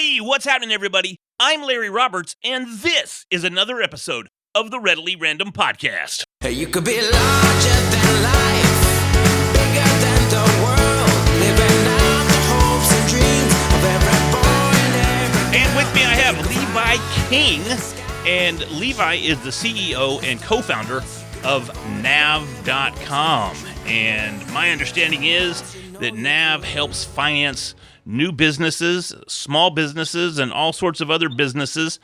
Hey, what's happening, everybody? I'm Larry Roberts, and this is another episode of the Readily Random Podcast. Hey, you could be larger than life, bigger than the world, living out the hopes and dreams of every boy and every And with me, I have Levi King, and Levi is the CEO and co-founder of nav.com. And my understanding is that Nav helps finance new businesses, small businesses, and all sorts of other businesses.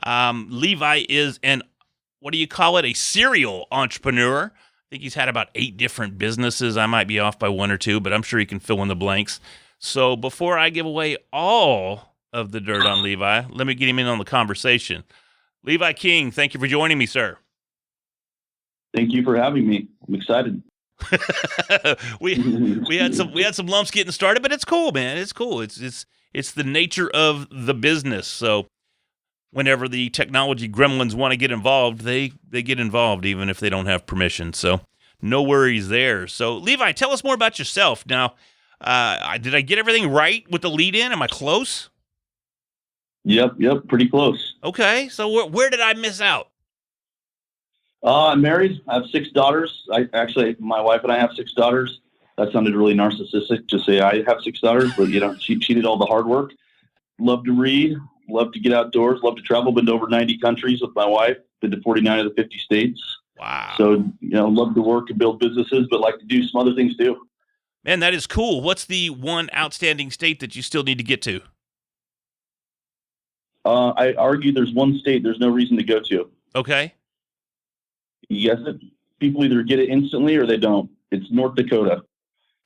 Levi is a serial entrepreneur. I think he's had about 8 different businesses. I might be off by 1 or 2, but I'm sure he can fill in the blanks. So before I give away all of the dirt on Levi, let me get him in on the conversation. Levi King, thank you for joining me, sir. Thank you for having me. I'm excited. we had some lumps getting started, but it's cool, man. It's cool. It's the nature of the business. So whenever the technology gremlins want to get involved, they get involved even if they don't have permission. So no worries there. So Levi, tell us more about yourself. Now, did I get everything right with the lead in? Am I close? Yep, pretty close. Okay. So where did I miss out? I'm married. I have 6 daughters. My wife and I have 6 daughters. That sounded really narcissistic to say I have 6 daughters, but she did all the hard work. Love to read, love to get outdoors, love to travel. Been to over 90 countries with my wife. Been to 49 of the 50 states. Wow. So, love to work and build businesses, but like to do some other things too. Man, that is cool. What's the one outstanding state that you still need to get to? I argue there's one state there's no reason to go to. Okay. You guess it? People either get it instantly or they don't. It's North Dakota.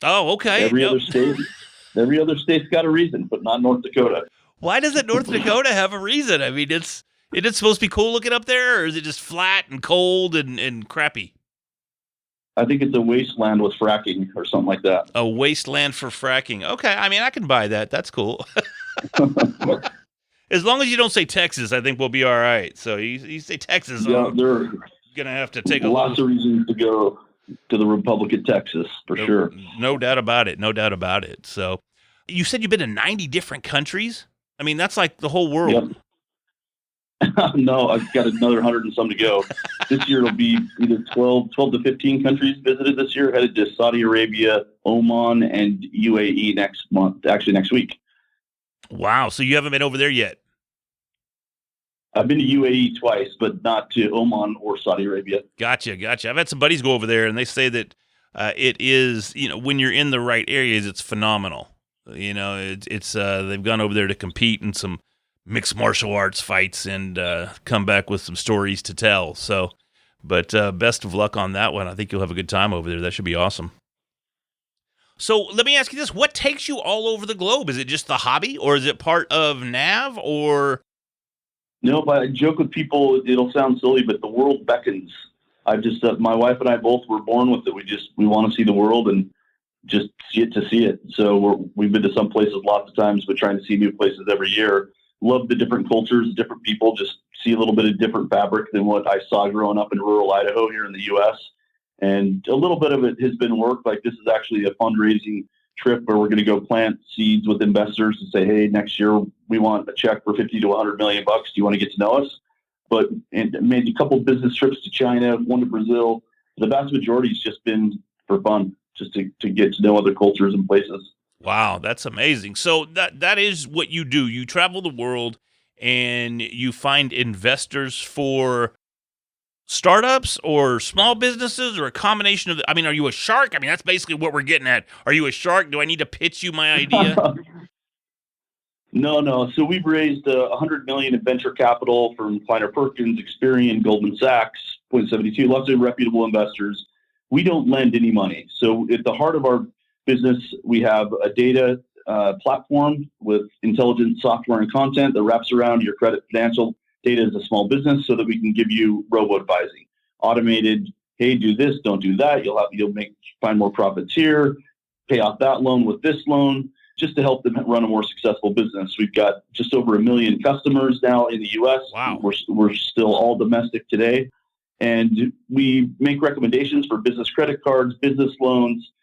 Oh, okay. Every other state's got a reason, but not North Dakota. Why doesn't North Dakota have a reason? I mean, is it supposed to be cool looking up there, or is it just flat and cold and crappy? I think it's a wasteland with fracking or something like that. A wasteland for fracking. Okay, I mean, I can buy that. That's cool. As long as you don't say Texas, I think we'll be all right. So you say Texas, yeah, you're going to have to take lots of reasons to go to the Republic of Texas, for sure. No doubt about it. So you said you've been to 90 different countries? I mean, that's like the whole world. Yep. No, I've got another 100 and some to go. This year it'll be either 12 to 15 countries visited this year, headed to Saudi Arabia, Oman, and UAE next week. Wow. So you haven't been over there yet? I've been to UAE twice, but not to Oman or Saudi Arabia. Gotcha. I've had some buddies go over there, and they say that it is, when you're in the right areas, it's phenomenal. It's they've gone over there to compete in some mixed martial arts fights and come back with some stories to tell. So, but best of luck on that one. I think you'll have a good time over there. That should be awesome. So let me ask you this. What takes you all over the globe? Is it just the hobby, or is it part of NAV, or... No, but I joke with people, it'll sound silly, but the world beckons. My wife and I both were born with it. We want to see the world and just see it. So we've been to some places lots of times, but trying to see new places every year. Love the different cultures, different people, just see a little bit of different fabric than what I saw growing up in rural Idaho here in the U.S. And a little bit of it has been work. Like this is actually a fundraising trip where we're going to go plant seeds with investors and say, hey, next year we want a check for 50 to 100 million bucks. Do you want to get to know us? And made a couple of business trips to China, one to Brazil. The vast majority has just been for fun, just to get to know other cultures and places. Wow, that's amazing. So that is what you do. You travel the world and you find investors for startups or small businesses, or a combination of are you a shark? I mean, that's basically what we're getting at. Are you a shark? Do I need to pitch you my idea? No. So we've raised $100 million in venture capital from Kleiner Perkins, Experian, Goldman Sachs, Point72, lots of reputable investors. We don't lend any money. So at the heart of our business, we have a data platform with intelligent software and content that wraps around your credit financial data as a small business, so that we can give you robo-advising, automated. Hey, do this, don't do that. You'll find more profits here. Pay off that loan with this loan, just to help them run a more successful business. We've got just over 1 million customers now in the U.S. Wow. We're still all domestic today, and we make recommendations for business credit cards, business loans,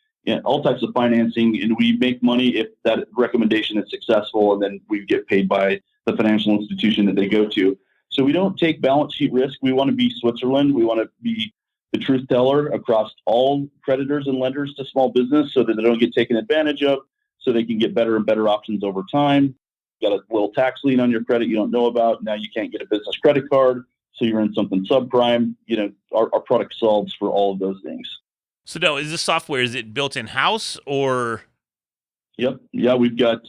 all types of financing, and we make money if that recommendation is successful, and then we get paid by the financial institution that they go to. So we don't take balance sheet risk. We want to be Switzerland. We want to be the truth teller across all creditors and lenders to small business so that they don't get taken advantage of, so they can get better and better options over time. Got a little tax lien on your credit you don't know about. Now you can't get a business credit card, so you're in something subprime. Our product solves for all of those things. So now, is this software, is it built in-house or? Yep. Yeah, we've got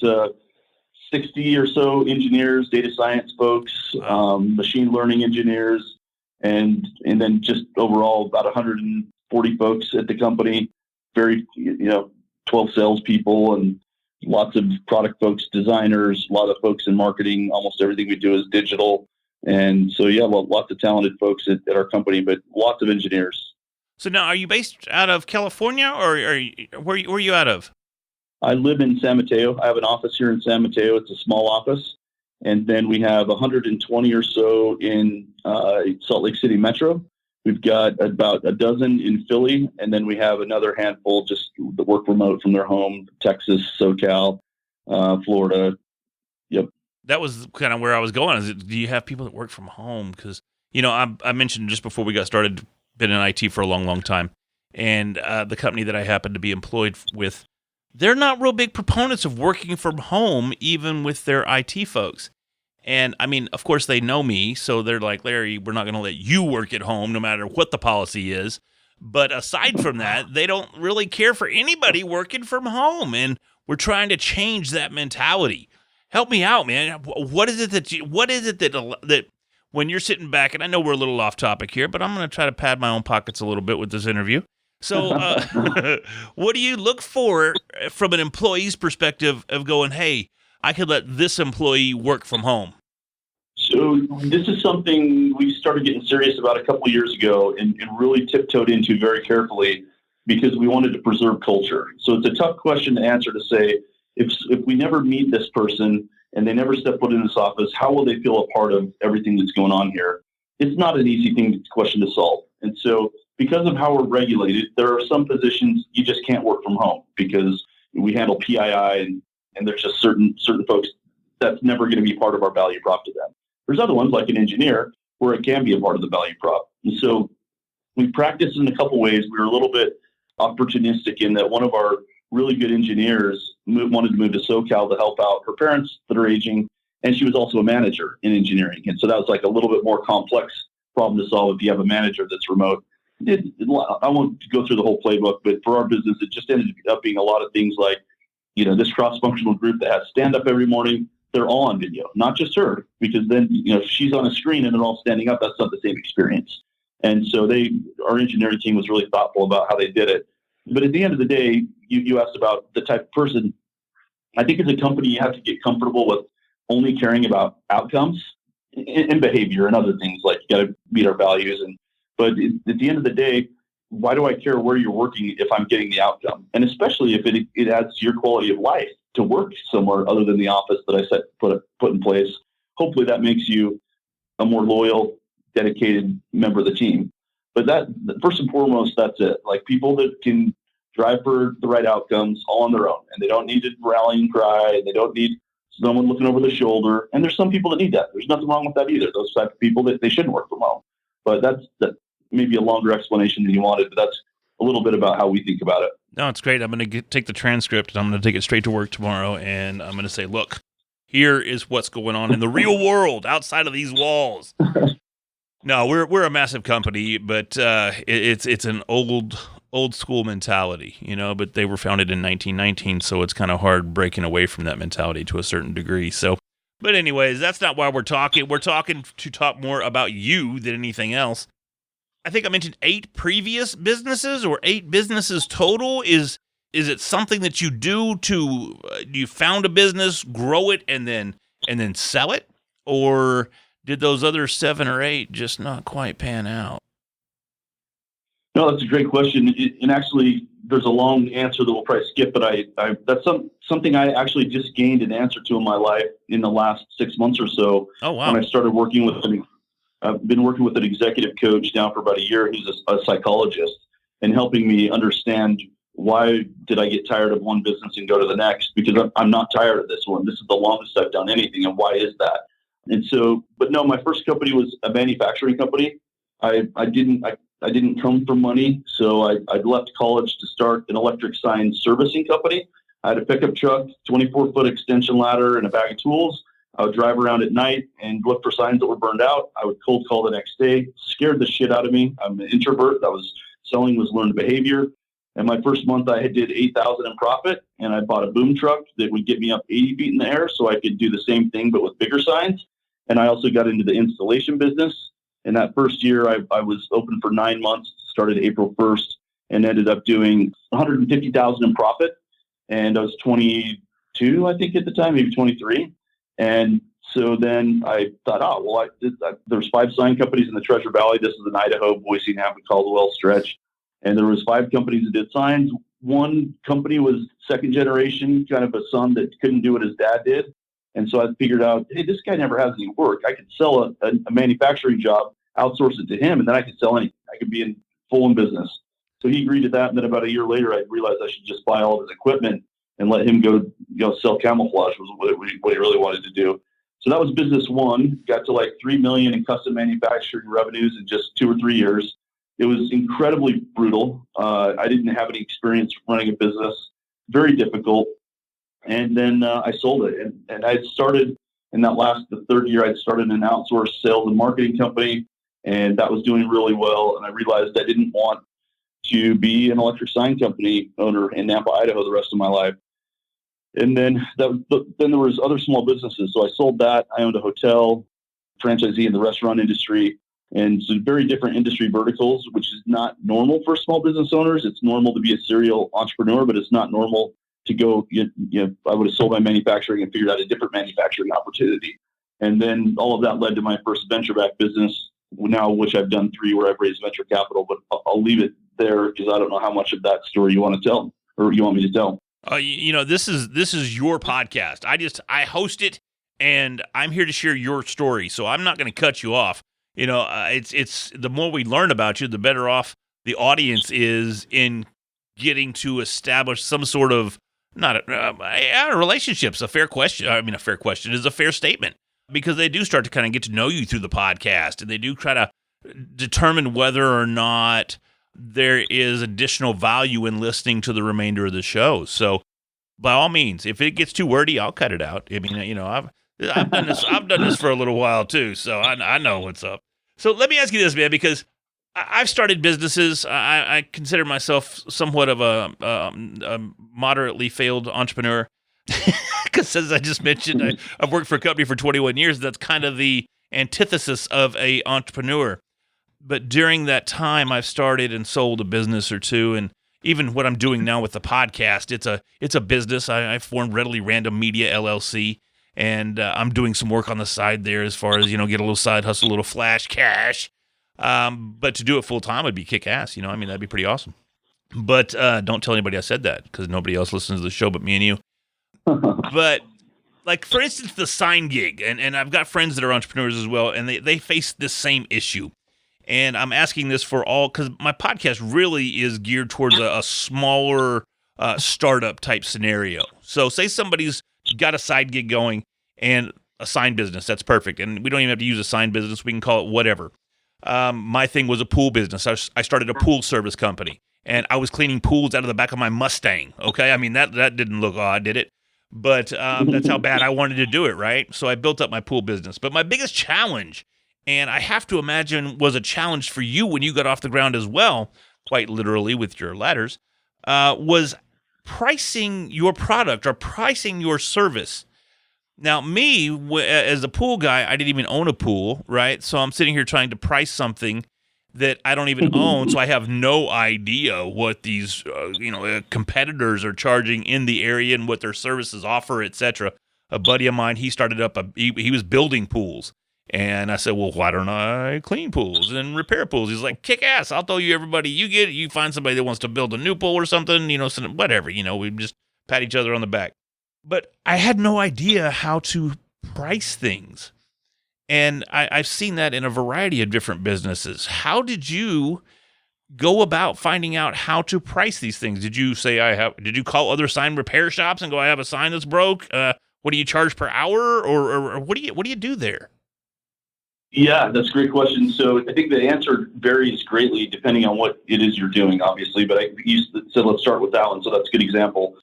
60 or so engineers, data science folks, machine learning engineers, and then just overall about 140 folks at the company. 12 salespeople and lots of product folks, designers, a lot of folks in marketing. Almost everything we do is digital. And so, lots of talented folks at our company, but lots of engineers. So now, are you based out of California, or where are you out of? I live in San Mateo. I have an office here in San Mateo. It's a small office. And then we have 120 or so in Salt Lake City Metro. We've got about a dozen in Philly, and then we have another handful just that work remote from their home, Texas, SoCal, Florida. Yep. That was kind of where I was going. Do you have people that work from home? Because, I mentioned just before we got started, been in IT for a long, long time. And the company that I happen to be employed with, they're not real big proponents of working from home, even with their IT folks. And I mean, of course, they know me, so they're like, Larry, we're not going to let you work at home no matter what the policy is. But aside from that, they don't really care for anybody working from home. And we're trying to change that mentality. Help me out, man. What is it that when you're sitting back, and I know we're a little off topic here, but I'm going to try to pad my own pockets a little bit with this interview. So what do you look for from an employee's perspective of going, hey, I could let this employee work from home? So this is something we started getting serious about a couple of years ago and really tiptoed into very carefully because we wanted to preserve culture. So it's a tough question to answer to say, if we never meet this person and they never step foot in this office, how will they feel a part of everything that's going on here? It's not an easy question to solve. And so because of how we're regulated, there are some positions you just can't work from home because we handle PII and there's just certain folks that's never going to be part of our value prop to them. There's other ones like an engineer where it can be a part of the value prop. And so we practiced in a couple ways. We were a little bit opportunistic in that one of our really good engineers wanted to move to SoCal to help out her parents that are aging. And she was also a manager in engineering. And so that was like a little bit more complex problem to solve if you have a manager that's remote. I won't go through the whole playbook, but for our business, it just ended up being a lot of things like, this cross-functional group that has stand-up every morning, they're all on video, not just her, because then, if she's on a screen and they're all standing up, that's not the same experience. And so our engineering team was really thoughtful about how they did it. But at the end of the day, you asked about the type of person. I think as a company, you have to get comfortable with only caring about outcomes and behavior and other things like you got to meet our values. But at the end of the day, why do I care where you're working if I'm getting the outcome? And especially if it adds to your quality of life to work somewhere other than the office that I put in place. Hopefully that makes you a more loyal, dedicated member of the team. But that, first and foremost, that's it. Like people that can drive for the right outcomes all on their own, and they don't need to rally and cry. They don't need someone looking over the shoulder. And there's some people that need that. There's nothing wrong with that either. Those type of people that they shouldn't work from home. But that's maybe a longer explanation than you wanted, but that's a little bit about how we think about it. No, it's great. I'm going to take the transcript and I'm going to take it straight to work tomorrow, and I'm going to say, look, here is what's going on in the real world outside of these walls. No, we're a massive company, but it's an old school mentality, but they were founded in 1919, so it's kind of hard breaking away from that mentality to a certain degree. So, but anyways, that's not why we're talking. We're talking to talk more about you than anything else. I think I mentioned 8 previous businesses or 8 businesses total. Is it something that you do you found a business, grow it, and then sell it? Or did those other 7 or 8 just not quite pan out? No, that's a great question. And actually, there's a long answer that we'll probably skip, but that's something I actually just gained an answer to in my life in the last 6 months or so. Oh, wow. When I started working with I've been working with an executive coach now for about a year. He's a psychologist and helping me understand why did I get tired of one business and go to the next? Because I'm not tired of this one. This is the longest I've done anything. And why is that? And so, but no, my first company was a manufacturing company. I didn't come from money. So I left college to start an electric sign servicing company. I had a pickup truck, 24-foot extension ladder, and a bag of tools. I would drive around at night and look for signs that were burned out. I would cold call the next day. Scared the shit out of me. I'm an introvert. Selling was learned behavior. And my first month I did $8,000 in profit, and I bought a boom truck that would get me up 80 feet in the air so I could do the same thing but with bigger signs. And I also got into the installation business. And that first year I was open for 9 months, started April 1st, and ended up doing $150,000 in profit. And I was 22, I think, at the time, maybe 23. And so then I thought, there's 5 sign companies in the Treasure Valley. This is in Idaho, Boise, Napa, Caldwell stretch. And there was 5 companies that did signs. One company was second generation, kind of a son that couldn't do what his dad did. And so I figured out, hey, this guy never has any work. I could sell a manufacturing job, outsource it to him, and then I could sell anything. I could be in full business. So he agreed to that. And then about a year later, I realized I should just buy all of his equipment and let him go sell camouflage was what he really wanted to do. So that was business one. Got to like $3 million in custom manufacturing revenues in just 2 or 3 years. It was incredibly brutal. I didn't have any experience running a business. Very difficult. And then I sold it. And I started in the third year, I'd started an outsourced sales and marketing company, and that was doing really well. And I realized I didn't want to be an electric sign company owner in Napa, Idaho the rest of my life. And then there was other small businesses. So I sold that. I owned a hotel, franchisee in the restaurant industry, and some very different industry verticals, which is not normal for small business owners. It's normal to be a serial entrepreneur, but it's not normal to go, I would have sold my manufacturing and figured out a different manufacturing opportunity. And then all of that led to my first venture-backed business now, which I've done 3 where I've raised venture capital, but I'll leave it there because I don't know how much of that story you want to tell or you want me to tell. This is your podcast. I host it, and I'm here to share your story. So I'm not going to cut you off. It's the more we learn about you, the better off the audience is in getting to establish some sort of relationships. A fair question is a fair statement, because they do start to kind of get to know you through the podcast, and they do try to determine whether or not there is additional value in listening to the remainder of the show. So by all means, if it gets too wordy, I'll cut it out. I mean, I've done this for a little while too, so I know what's up. So let me ask you this, man, because I've started businesses. I consider myself somewhat of a moderately failed entrepreneur, because as I just mentioned, I've worked for a company for 21 years. That's kind of the antithesis of a entrepreneur. But during that time, I've started and sold a business or two, and even what I'm doing now with the podcast, it's a business. I formed Readily Random Media LLC, and I'm doing some work on the side there as far as get a little side hustle, a little flash cash. But to do it full time would be kick ass. That'd be pretty awesome. But don't tell anybody I said that, because nobody else listens to the show but me and you. But like, for instance, the sign gig, and I've got friends that are entrepreneurs as well, and they face this same issue. And I'm asking this for all, because my podcast really is geared towards a smaller startup type scenario. So say somebody's got a side gig going and a sign business. That's perfect. And we don't even have to use a sign business. We can call it whatever. My thing was a pool business. I started a pool service company, and I was cleaning pools out of the back of my Mustang. Okay. I mean, that didn't look odd, did it? But that's how bad I wanted to do it, right? So I built up my pool business. But my biggest challenge, and I have to imagine was a challenge for you when you got off the ground as well, quite literally with your ladders, was pricing your product or pricing your service. Now, me, as a pool guy, I didn't even own a pool, right? So I'm sitting here trying to price something that I don't even own, so I have no idea what these competitors are charging in the area and what their services offer, etc. A buddy of mine, he started up he was building pools. And I said, well, why don't I clean pools and repair pools? He's like, kick ass. I'll tell you everybody you get it. You find somebody that wants to build a new pool or something, whatever, we just pat each other on the back. But I had no idea how to price things. And I've seen that in a variety of different businesses. How did you go about finding out how to price these things? Did you say did you call other sign repair shops and go, I have a sign that's broke? What do you charge per hour, or what do you do there? Yeah, that's a great question. So I think the answer varies greatly depending on what it is you're doing, obviously. But you said let's start with that one. So that's a good example.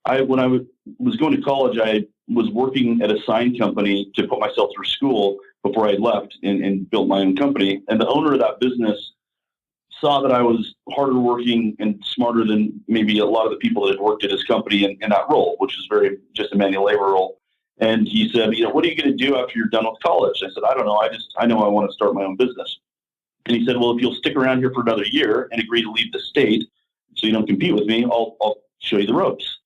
When I was going to college, I was working at a sign company to put myself through school before I left and built my own company. And the owner of that business saw that I was harder working and smarter than maybe a lot of the people that had worked at his company in that role, which is very just a manual labor role. And he said, what are you going to do after you're done with college? I said, I don't know. I know I want to start my own business. And he said, well, if you'll stick around here for another year and agree to leave the state so you don't compete with me, I'll show you the ropes.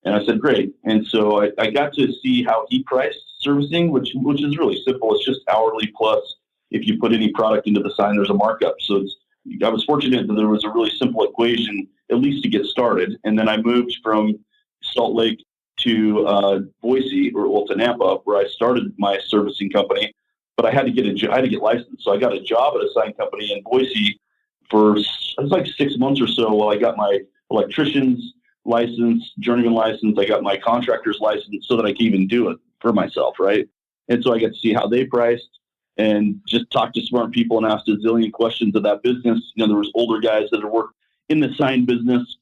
And I said, great. And so I got to see how he priced servicing, which is really simple. It's just hourly plus if you put any product into the sign, there's a markup. So I was fortunate that there was a really simple equation, at least to get started. And then I moved from Salt Lake to Boise, or to Nampa, where I started my servicing company. But I had to get licensed. So I got a job at a sign company in Boise for it was like 6 months or so while I got my electrician's license, journeyman license. I got my contractor's license so that I could even do it for myself, right? And so I got to see how they priced and just talk to smart people and ask a zillion questions of that business. There was older guys that had worked in the sign business.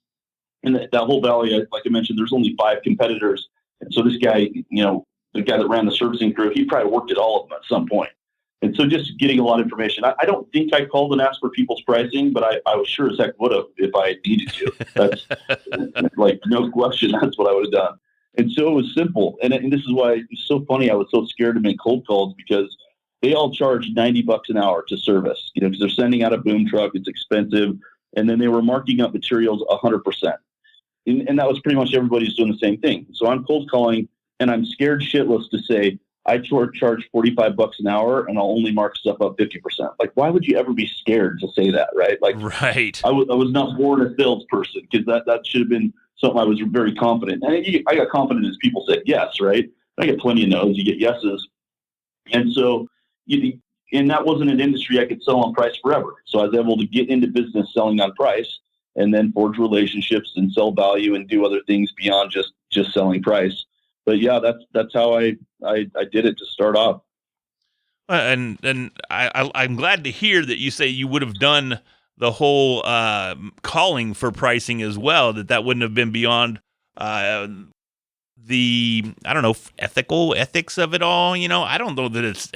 In that whole valley, like I mentioned, there's only 5 competitors. And so this guy, the guy that ran the servicing crew, he probably worked at all of them at some point. And so just getting a lot of information. I don't think I called and asked for people's pricing, but I was sure as heck would have if I needed to. That's like, no question, that's what I would have done. And so it was simple. And this is why it's so funny. I was so scared to make cold calls because they all charge $90 an hour to service, because they're sending out a boom truck. It's expensive. And then they were marking up materials 100%. And that was pretty much everybody's doing the same thing. So I'm cold calling and I'm scared shitless to say, I charge $45 an hour and I'll only mark stuff up 50%. Like, why would you ever be scared to say that? Right. Like, right. I was not born a salesperson, because that should have been something I was very confident. And I got confident as people said yes. Right. I get plenty of no's, you get yeses. And so, and that wasn't an industry I could sell on price forever. So I was able to get into business selling on price and then forge relationships and sell value and do other things beyond just selling price. But yeah, that's how I did it to start off. And I'm glad to hear that you say you would have done the whole calling for pricing as well, that wouldn't have been beyond the, I don't know, ethics of it all. I don't know that it's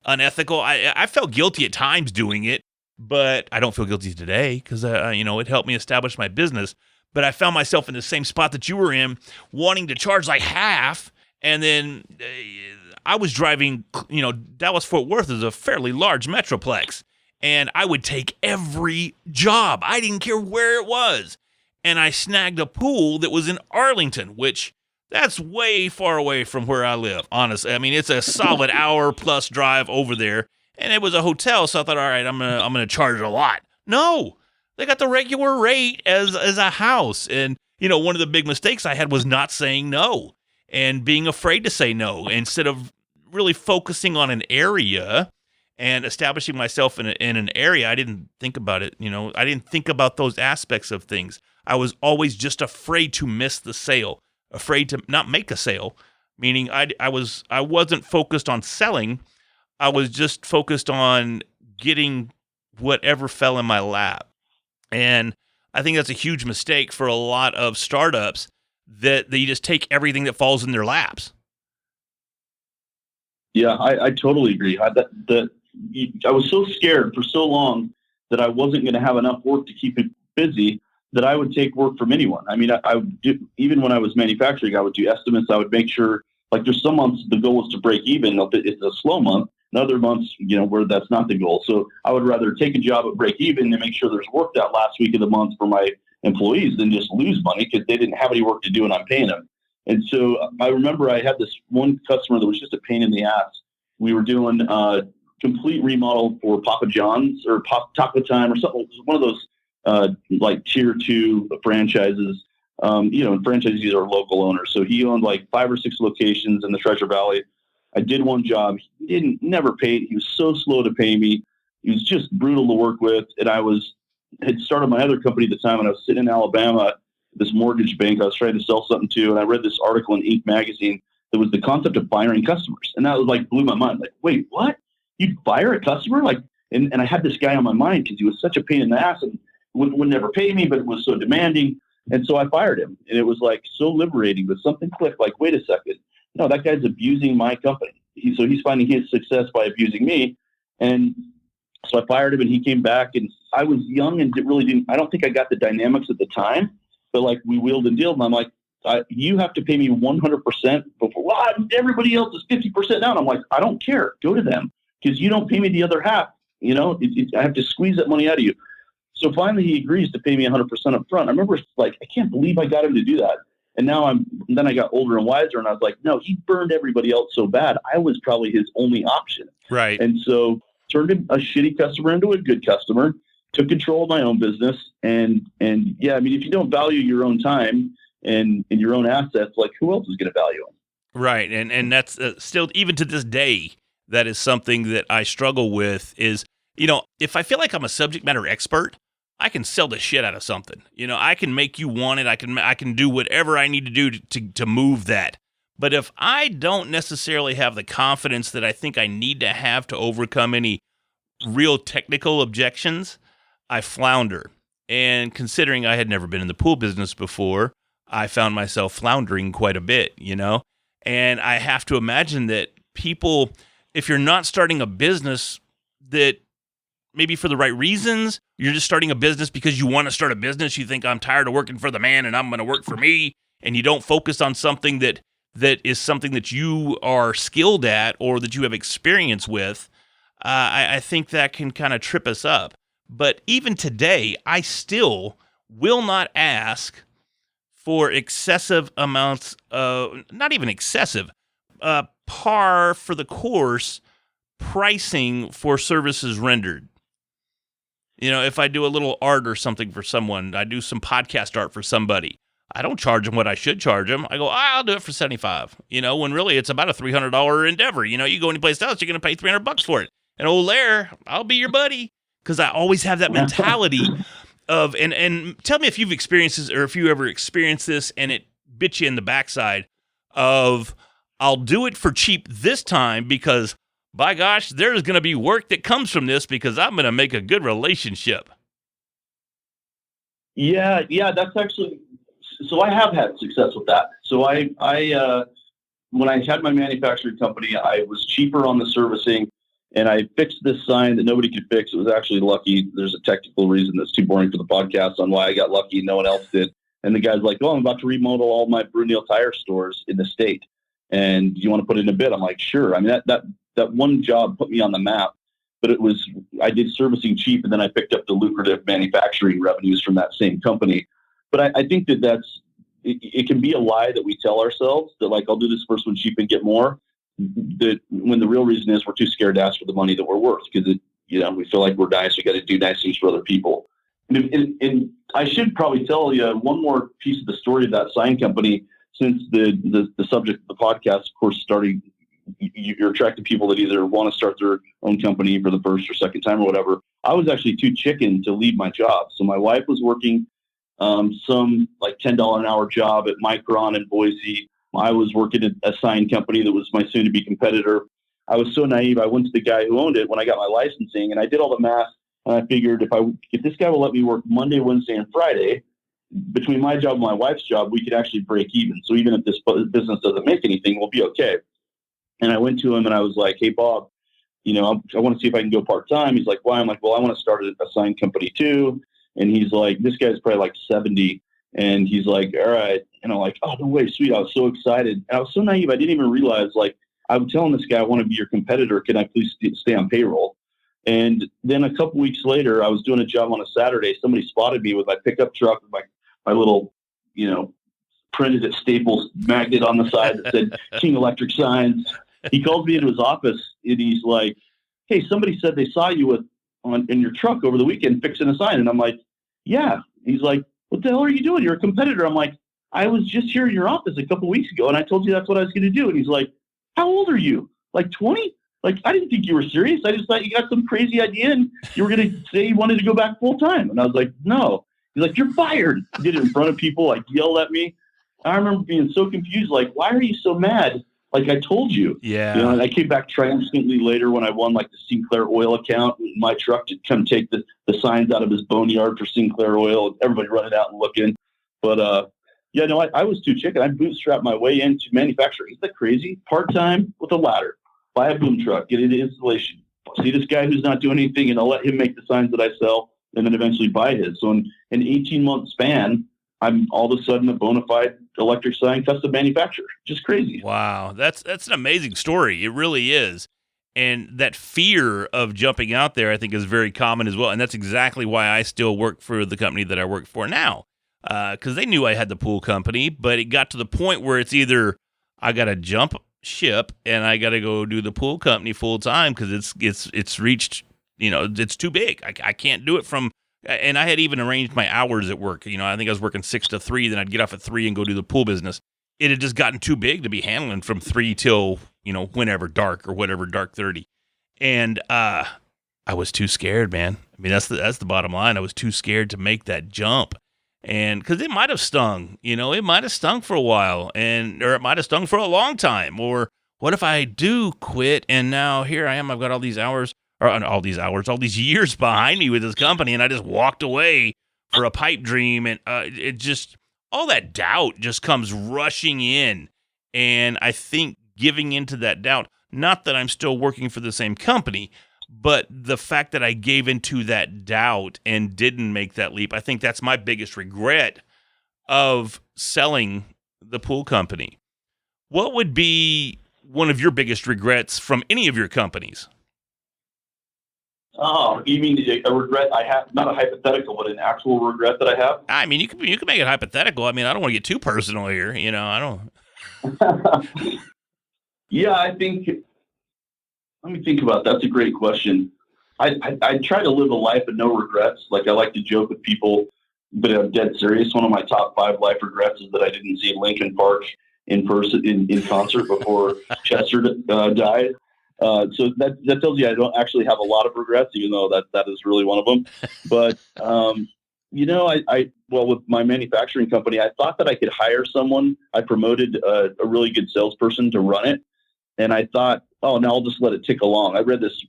unethical. I felt guilty at times doing it, but I don't feel guilty today because, it helped me establish my business. But I found myself in the same spot that you were in, wanting to charge like half. And then I was driving, Dallas-Fort Worth is a fairly large metroplex. And I would take every job. I didn't care where it was. And I snagged a pool that was in Arlington, which that's way far away from where I live, honestly. I mean, it's a solid hour plus drive over there. And it was a hotel, so I thought, all right, I'm gonna charge a lot. No. They got the regular rate as a house. And, one of the big mistakes I had was not saying no and being afraid to say no instead of really focusing on an area and establishing myself in an area. I didn't think about it. I didn't think about those aspects of things. I was always just afraid to miss the sale, afraid to not make a sale, meaning I wasn't focused on selling. I was just focused on getting whatever fell in my lap. And I think that's a huge mistake for a lot of startups, that they just take everything that falls in their laps. Yeah, I totally agree. I was so scared for so long that I wasn't going to have enough work to keep it busy that I would take work from anyone. I mean, I would do, even when I was manufacturing, I would do estimates. I would make sure, like, there's some months the goal is to break even. It's a slow month. In other months, where that's not the goal. So I would rather take a job at break even and make sure there's work that last week of the month for my employees than just lose money because they didn't have any work to do and I'm paying them. And so I remember I had this one customer that was just a pain in the ass. We were doing a complete remodel for Papa John's or Taco Time or something. One of those like tier 2 franchises. And franchisees are local owners. So he owned like 5 or 6 locations in the Treasure Valley. I did one job. He never paid. He was so slow to pay me. He was just brutal to work with. And I was had started my other company at the time, and I was sitting in Alabama, this mortgage bank I was trying to sell something to, and I read this article in Inc. magazine that was the concept of firing customers. And that was like blew my mind. Like, wait, what? You'd fire a customer? Like, and I had this guy on my mind because he was such a pain in the ass and would never pay me, but was so demanding. And so I fired him. And it was like so liberating, but something clicked like, wait a second. No, that guy's abusing my company. So he's finding his success by abusing me. And so I fired him, and he came back, and I was young and I don't think I got the dynamics at the time, but like we wheeled and dealed. And I'm like, you have to pay me 100% before. Well, everybody else is 50% down. I'm like, I don't care. Go to them because you don't pay me the other half. You know, I have to squeeze that money out of you. So finally, he agrees to pay me 100% up front. I remember, like, I can't believe I got him to do that. And now then I got older and wiser, and I was like, no, he burned everybody else so bad. I was probably his only option. Right. And so turned a shitty customer into a good customer, took control of my own business. And yeah, I mean, if you don't value your own time and your own assets, like who else is going to value them? Right. And that's still, even to this day, that is something that I struggle with is, you know, if I feel like I'm a subject matter expert, I can sell the shit out of something. You know, I can make you want it. I can do whatever I need to do to move that. But if I don't necessarily have the confidence that I think I need to have to overcome any real technical objections, I flounder. And considering I had never been in the pool business before, I found myself floundering quite a bit, you know? And I have to imagine that people, if you're not starting a business that maybe for the right reasons, you're just starting a business because you want to start a business, you think I'm tired of working for the man and I'm going to work for me, and you don't focus on something that is something that you are skilled at or that you have experience with, I think that can kind of trip us up. But even today, I still will not ask for excessive amounts of, not even excessive, par for the course pricing for services rendered. You know, if I do a little art or something for someone, I do some podcast art for somebody, I don't charge them what I should charge them. I go, I'll do it for $75, you know, when really it's about a $300 endeavor. You know, you go anyplace else, you're going to pay $300 for it. And old Lair, I'll be your buddy. Because I always have that mentality of, and tell me if you've experienced this or if you ever experienced this and it bit you in the backside of, I'll do it for cheap this time because, by gosh, there's going to be work that comes from this because I'm going to make a good relationship. Yeah, that's actually, so I have had success with that. So I when I had my manufacturing company, I was cheaper on the servicing. And I fixed this sign that nobody could fix. It was actually lucky. There's a technical reason that's too boring for the podcast on why I got lucky and no one else did. And the guy's like, oh, I'm about to remodel all my Brunel tire stores in the state. And you want to put in a bid? I'm like, sure. I mean, that one job put me on the map. But I did servicing cheap, and then I picked up the lucrative manufacturing revenues from that same company. But I think it can be a lie that we tell ourselves that, like, I'll do this first one cheap and get more. When the real reason is we're too scared to ask for the money that we're worth because we feel like we're nice. We got to do nice things for other people. And I should probably tell you one more piece of the story of that sign company, since the subject of the podcast, of course, starting, you're attracting people that either want to start their own company for the first or second time or whatever. I was actually too chicken to leave my job. So my wife was working some like $10 an hour job at Micron in Boise. I was working at a sign company that was my soon-to-be competitor. I was so naive. I went to the guy who owned it when I got my licensing, and I did all the math. And I figured if this guy will let me work Monday, Wednesday, and Friday, between my job and my wife's job, we could actually break even. So even if this business doesn't make anything, we'll be okay. And I went to him and I was like, hey, Bob, I want to see if I can go part-time. He's like, why? I'm like, well, I want to start a sign company too. And he's like, this guy's probably like 70. And he's like, all right. And I'm like, oh, no way, sweet. I was so excited. And I was so naive. I didn't even realize, like, I'm telling this guy, I want to be your competitor. Can I please stay on payroll? And then a couple weeks later, I was doing a job on a Saturday. Somebody spotted me with my pickup truck with my little, printed at Staples magnet on the side that said King Electric Signs. He calls me into his office and he's like, hey, somebody said they saw you in your truck over the weekend fixing a sign. And I'm like, yeah. He's like, what the hell are you doing? You're a competitor. I'm like, I was just here in your office a couple weeks ago, and I told you that's what I was going to do. And he's like, how old are you? Like 20? Like, I didn't think you were serious. I just thought you got some crazy idea and you were going to say you wanted to go back full time. And I was like, no. He's like, you're fired. He did it in front of people, like yelled at me. I remember being so confused, like, why are you so mad? Like, I told you. Yeah. You know, and I came back triumphantly later when I won, like, the Sinclair Oil account in my truck to come take the signs out of his boneyard for Sinclair Oil. Everybody running out and looking. But, yeah, no, I was too chicken. I bootstrapped my way into manufacturing. Isn't that crazy? Part-time with a ladder. Buy a boom truck. Get into installation. See this guy who's not doing anything, and I'll let him make the signs that I sell, and then eventually buy his. So in an 18-month span, I'm all of a sudden a bona fide electric sign custom manufacturer. Just crazy. Wow. That's an amazing story. It really is. And that fear of jumping out there, I think, is very common as well. And that's exactly why I still work for the company that I work for now. Because they knew I had the pool company, but it got to the point where it's either I got to jump ship and I got to go do the pool company full time because it's reached, it's too big. I can't do it from. And I had even arranged my hours at work. I think I was working 6 to 3, then I'd get off at 3 and go do the pool business. It had just gotten too big to be handling from 3 till, whenever dark or whatever, dark 30. And I was too scared, man. I mean, that's the bottom line. I was too scared to make that jump. And because it might have stung, it might have stung for a while or it might have stung for a long time. Or what if I do quit and now here I am, I've got all these years behind me with this company, and I just walked away for a pipe dream, and it just, all that doubt just comes rushing in, and I think giving into that doubt, not that I'm still working for the same company, but the fact that I gave into that doubt and didn't make that leap, I think that's my biggest regret of selling the pool company. What would be one of your biggest regrets from any of your companies? Oh, you mean a regret I have? Not a hypothetical, but an actual regret that I have? I mean, you can make it hypothetical. I mean, I don't want to get too personal here. I don't. Yeah, I think. Let me think about that. That's a great question. I try to live a life of no regrets. Like, I like to joke with people, but I'm dead serious. One of my top 5 life regrets is that I didn't see Linkin Park in person in concert before Chester died. So that tells you I don't actually have a lot of regrets, even though that is really one of them. But, with my manufacturing company, I thought that I could hire someone. I promoted a really good salesperson to run it. And I thought, oh, now I'll just let it tick along. I read this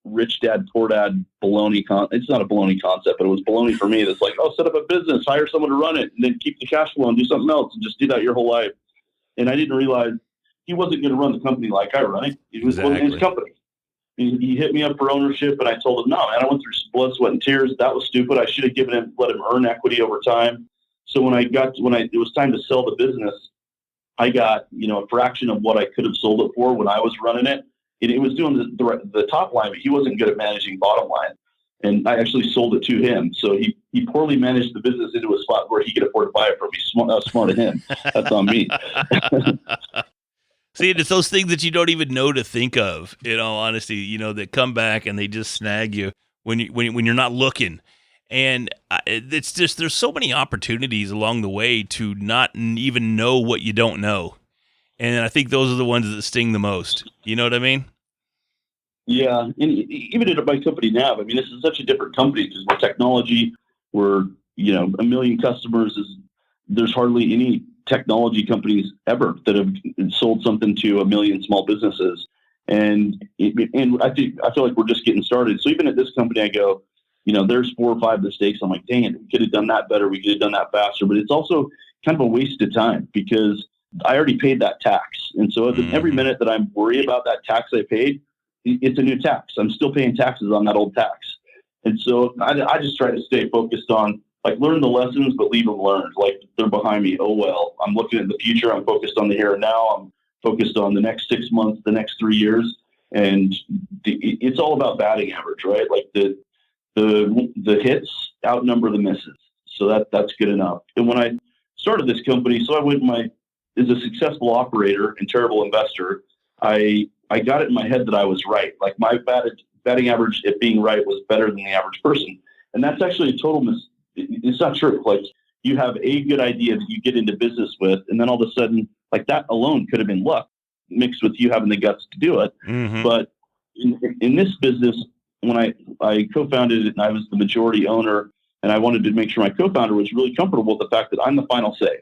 rich dad, poor dad baloney it's not a baloney concept, but it was baloney for me. That's like, oh, set up a business, hire someone to run it, and then keep the cash flow and do something else and just do that your whole life. And I didn't realize he wasn't going to run the company like I run it. It was his company. He hit me up for ownership, and I told him, no, man, I went through blood, sweat, and tears. That was stupid. I should have let him earn equity over time. So when it was time to sell the business, I got, a fraction of what I could have sold it for when I was running it. It was doing the top line, but he wasn't good at managing bottom line. And I actually sold it to him. So he poorly managed the business into a spot where he could afford to buy it from me. Smart of him. That's on me. See, it's those things that you don't even know to think of, in all honesty, that come back and they just snag you when you're not looking. And it's just, there's so many opportunities along the way to not even know what you don't know. And I think those are the ones that sting the most. You know what I mean? Yeah. And even at my company now, I mean, this is such a different company because we're technology. We're, 1 million customers. There's hardly any technology companies ever that have sold something to 1 million small businesses. And I feel like we're just getting started. So even at this company, I go, there's 4 or 5 mistakes. I'm like, dang it, we could have done that better. We could have done that faster. But it's also kind of a waste of time because I already paid that tax. And so every minute that I'm worried about that tax I paid, it's a new tax. I'm still paying taxes on that old tax. And so I just try to stay focused on, like, learn the lessons, but leave them learned. Like, they're behind me. Oh, well, I'm looking at the future. I'm focused on the here and now. I'm focused on the next 6 months, the next 3 years. And it's all about batting average, right? Like the hits outnumber the misses. So that's good enough. And when I started this company, so I went as a successful operator and terrible investor, I got it in my head that I was right. Like, my batting average at being right was better than the average person. And that's actually a total it's not true. Like, you have a good idea that you get into business with, and then all of a sudden, like, that alone could have been luck mixed with you having the guts to do it. Mm-hmm. But in this business, when I co-founded it and I was the majority owner, and I wanted to make sure my co-founder was really comfortable with the fact that I'm the final say.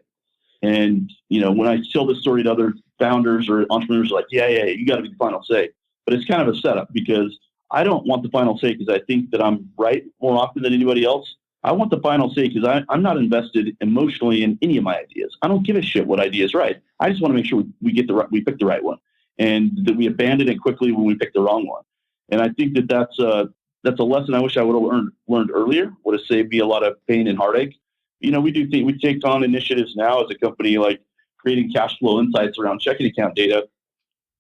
And, when I tell this story to other founders or entrepreneurs, like, yeah, you got to be the final say. But it's kind of a setup, because I don't want the final say because I think that I'm right more often than anybody else. I want the final say because I'm not invested emotionally in any of my ideas. I don't give a shit what idea is right. I just want to make sure we pick the right one, and that we abandon it quickly when we pick the wrong one. And I think that's a lesson I wish I would have learned earlier. Would have saved me a lot of pain and heartache. We take on initiatives now as a company, like creating cash flow insights around checking account data,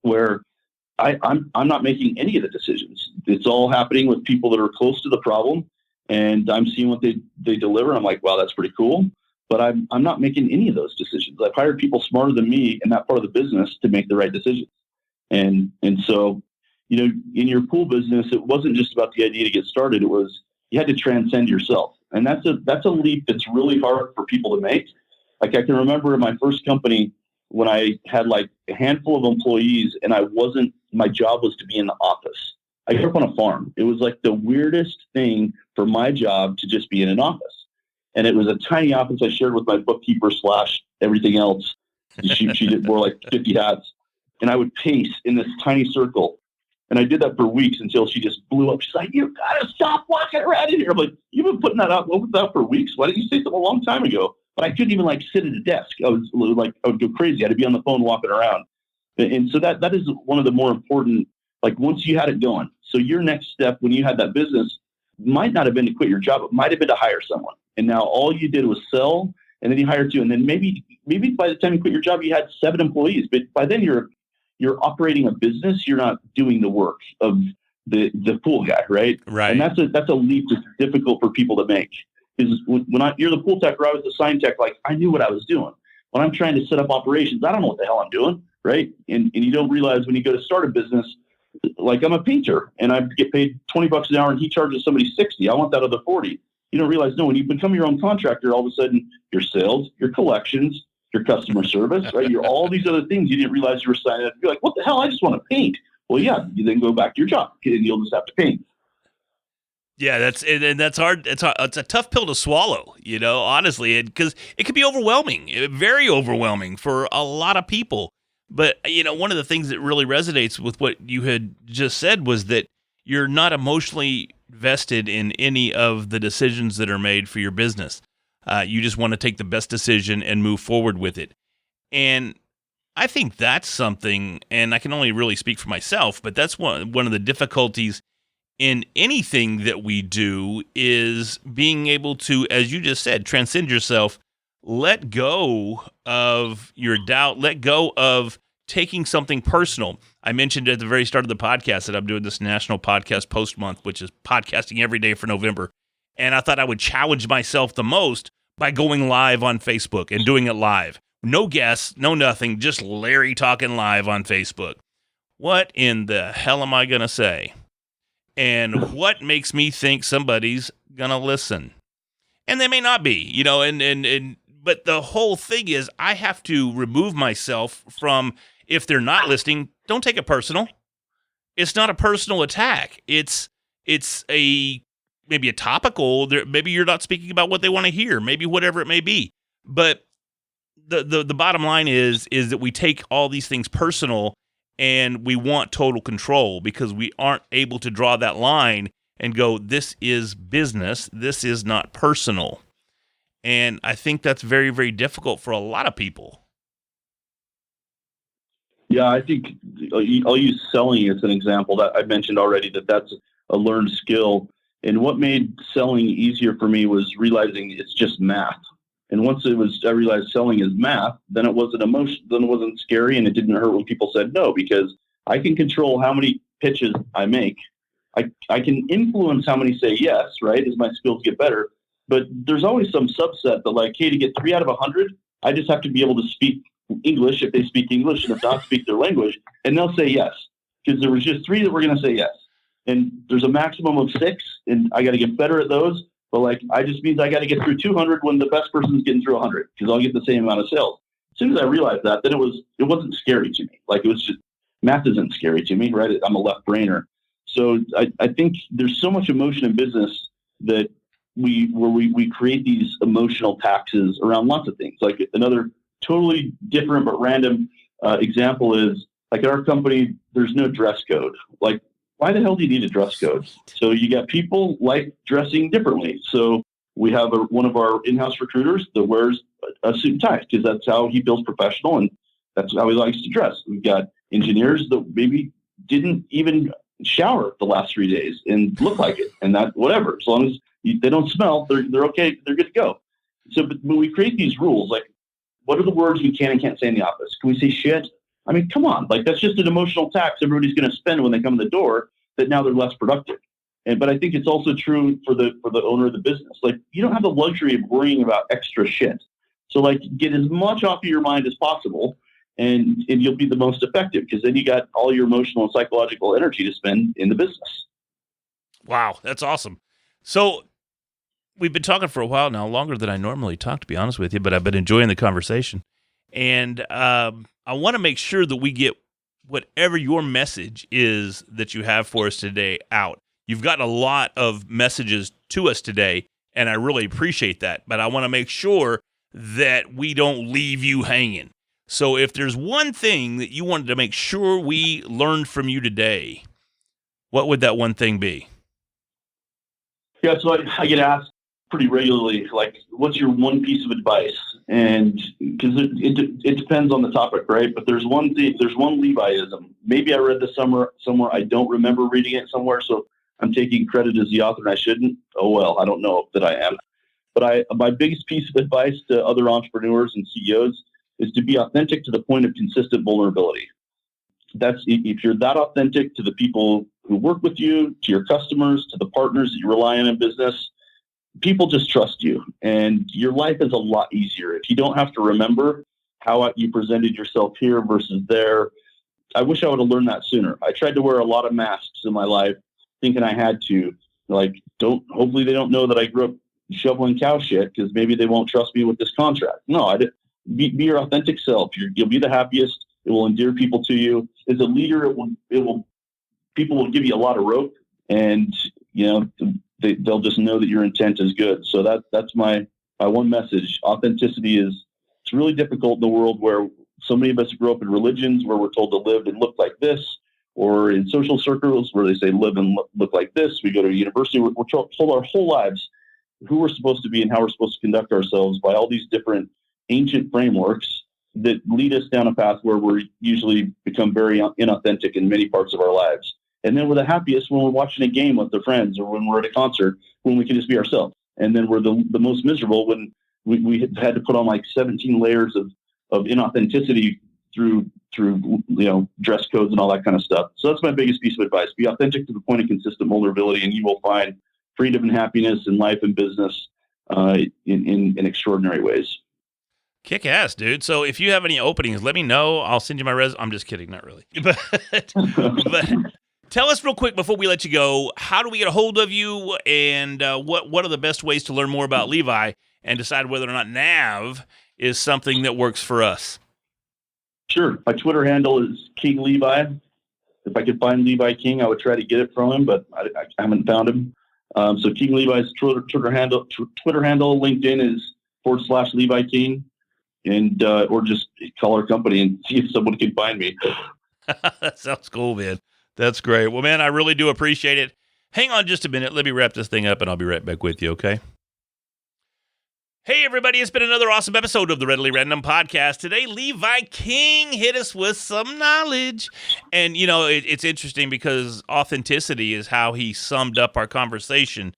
where I'm not making any of the decisions. It's all happening with people that are close to the problem, and I'm seeing what they deliver. I'm like, wow, that's pretty cool. But I'm not making any of those decisions. I've hired people smarter than me in that part of the business to make the right decisions. And so, in your pool business, it wasn't just about the idea to get started. It was, you had to transcend yourself. And that's a leap that's really hard for people to make. Like, I can remember in my first company when I had like a handful of employees, and my job was to be in the office. I grew up on a farm. It was like the weirdest thing for my job to just be in an office. And it was a tiny office I shared with my bookkeeper / everything else. She wore like 50 hats. And I would pace in this tiny circle. And I did that for weeks until she just blew up. She's like, you got to stop walking around in here. I'm like, you've been putting that out for weeks. Why didn't you say something a long time ago? But I couldn't even like sit at a desk. I would go crazy. I had to be on the phone walking around. And so that is one of the more important, like, once you had it going. So your next step when you had that business might not have been to quit your job. It might have been to hire someone. And now all you did was sell, and then you hired two. And then maybe by the time you quit your job, you had 7 employees. But by then you're operating a business. You're not doing the work of the pool guy, right? Right. And that's a leap that's difficult for people to make. Because when you're the pool tech, or I was the sign tech, like, I knew what I was doing. When I'm trying to set up operations, I don't know what the hell I'm doing, right? And you don't realize when you go to start a business, like, I'm a painter and I get paid $20 an hour and he charges somebody $60. I want that other $40. You don't realize, no, when you become your own contractor, all of a sudden your sales, your collections, your customer service, right? You're all these other things you didn't realize you were signing up. You're like, what the hell? I just want to paint. Well, yeah, you then go back to your job and you'll just have to paint. Yeah, that's hard. It's a tough pill to swallow, honestly, because it can be overwhelming, very overwhelming for a lot of people. But, one of the things that really resonates with what you had just said was that you're not emotionally vested in any of the decisions that are made for your business. You just want to take the best decision and move forward with it. And I think that's something, and I can only really speak for myself, but that's one of the difficulties in anything that we do, is being able to, as you just said, transcend yourself, let go of your doubt, let go of taking something personal. I mentioned at the very start of the podcast that I'm doing this National Podcast Post Month, which is podcasting every day for November. And I thought I would challenge myself the most by going live on Facebook and doing it live. No guests, no nothing, just Larry talking live on Facebook. What in the hell am I going to say? And what makes me think somebody's going to listen? And they may not be, but the whole thing is, I have to remove myself from, if they're not listening, don't take it personal. It's not a personal attack. It's maybe a topical, maybe you're not speaking about what they want to hear, maybe whatever it may be. But the bottom line is that we take all these things personal, and we want total control because we aren't able to draw that line and go, this is business, this is not personal. And I think that's very, very difficult for a lot of people. Yeah, I think I'll use selling as an example. That I mentioned already that's a learned skill. And what made selling easier for me was realizing it's just math. And once I realized selling is math, then it wasn't emotion, then it wasn't scary, and it didn't hurt when people said no, because I can control how many pitches I make. I can influence how many say yes, right, as my skills get better. But there's always some subset that, like, hey, to get 3 out of 100, I just have to be able to speak English if they speak English, and if not, speak their language, and they'll say yes. Because there was just 3 that were going to say yes. And there's a maximum of 6, and I got to get better at those. But, like, I just means I got to get through 200 when the best person's getting through 100, because I'll get the same amount of sales. As soon as I realized that, then it wasn't scary to me. Like, it was just, math isn't scary to me, right? I'm a left brainer. So I think there's so much emotion in business that we create these emotional taxes around lots of things. Like another totally different but random example is, like, at our company, there's no dress code. Like, why the hell do you need a dress code? So you got people like dressing differently. So we have one of our in-house recruiters that wears a suit and tie because that's how he feels professional and that's how he likes to dress. We've got engineers that maybe didn't even shower the last 3 days and look like it, and that whatever. As long as they don't smell, they're okay. They're good to go. So, but when we create these rules, like, what are the words we can and can't say in the office? Can we say shit? I mean, come on. Like, that's just an emotional tax everybody's going to spend when they come in the door, that now they're less productive. But I think it's also true for the owner of the business. Like, you don't have the luxury of worrying about extra shit. So, like, get as much off of your mind as possible, and you'll be the most effective, because then you got all your emotional and psychological energy to spend in the business. Wow, that's awesome. So we've been talking for a while now, longer than I normally talk, to be honest with you, but I've been enjoying the conversation. And I want to make sure that we get whatever your message is that you have for us today out. You've gotten a lot of messages to us today, and I really appreciate that. But I want to make sure that we don't leave you hanging. So if there's one thing that you wanted to make sure we learned from you today, what would that one thing be? Yeah, so I get asked pretty regularly, like, what's your one piece of advice? And because it depends on the topic, right? But there's one thing, there's one Leviism. Maybe I read this somewhere. I don't remember reading it somewhere, so I'm taking credit as the author and I shouldn't. Oh well, I don't know that I am. But my biggest piece of advice to other entrepreneurs and CEOs is to be authentic to the point of consistent vulnerability. That's, if you're that authentic to the people who work with you, to your customers, to the partners that you rely on in business, people just trust you, and your life is a lot easier if you don't have to remember how you presented yourself here versus there. I wish I would have learned that sooner. I tried to wear a lot of masks in my life, thinking I had to. Like, hopefully they don't know that I grew up shoveling cow shit, because maybe they won't trust me with this contract. No, be your authentic self. You'll be the happiest. It will endear people to you. As a leader, people will give you a lot of rope, and they'll just know that your intent is good. So that's my one message. Authenticity it's really difficult in the world where so many of us grew up in religions where we're told to live and look like this, or in social circles where they say live and look like this. We go to a university, we're told our whole lives who we're supposed to be and how we're supposed to conduct ourselves by all these different ancient frameworks that lead us down a path where we usually become very inauthentic in many parts of our lives. And then we're the happiest when we're watching a game with our friends, or when we're at a concert, when we can just be ourselves. And then we're the most miserable when we had to put on like 17 layers of inauthenticity through dress codes and all that kind of stuff. So that's my biggest piece of advice. Be authentic to the point of consistent vulnerability, and you will find freedom and happiness in life and business in extraordinary ways. Kick ass, dude. So if you have any openings, let me know. I'll send you my resume. I'm just kidding, not really. But tell us real quick before we let you go, how do we get a hold of you, and what are the best ways to learn more about Levi and decide whether or not Nav is something that works for us? Sure. My Twitter handle is King Levi. If I could find Levi King, I would try to get it from him, but I haven't found him. So King Levi's Twitter handle. LinkedIn is /Levi King, and or just call our company and see if someone can find me. That sounds cool, man. That's great. Well, man, I really do appreciate it. Hang on just a minute. Let me wrap this thing up, and I'll be right back with you, okay? Hey, everybody. It's been another awesome episode of the Readily Random Podcast. Today, Levi King hit us with some knowledge. And, it's interesting because authenticity is how he summed up our conversation.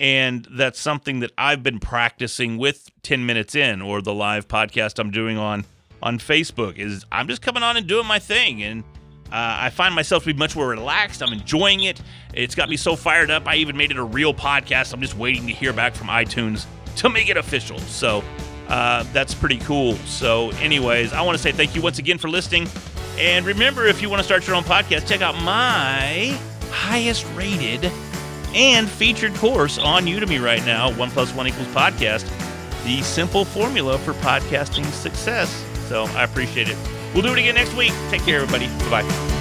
And that's something that I've been practicing with 10 Minutes In, or the live podcast I'm doing on Facebook, is I'm just coming on and doing my thing. And I find myself to be much more relaxed. I'm enjoying it. It's got me so fired up. I even made it a real podcast. I'm just waiting to hear back from iTunes to make it official. So that's pretty cool. So anyways, I want to say thank you once again for listening. And remember, if you want to start your own podcast, check out my highest rated and featured course on Udemy right now, 1 + 1 = Podcast, the simple formula for podcasting success. So I appreciate it. We'll do it again next week. Take care, everybody. Bye-bye.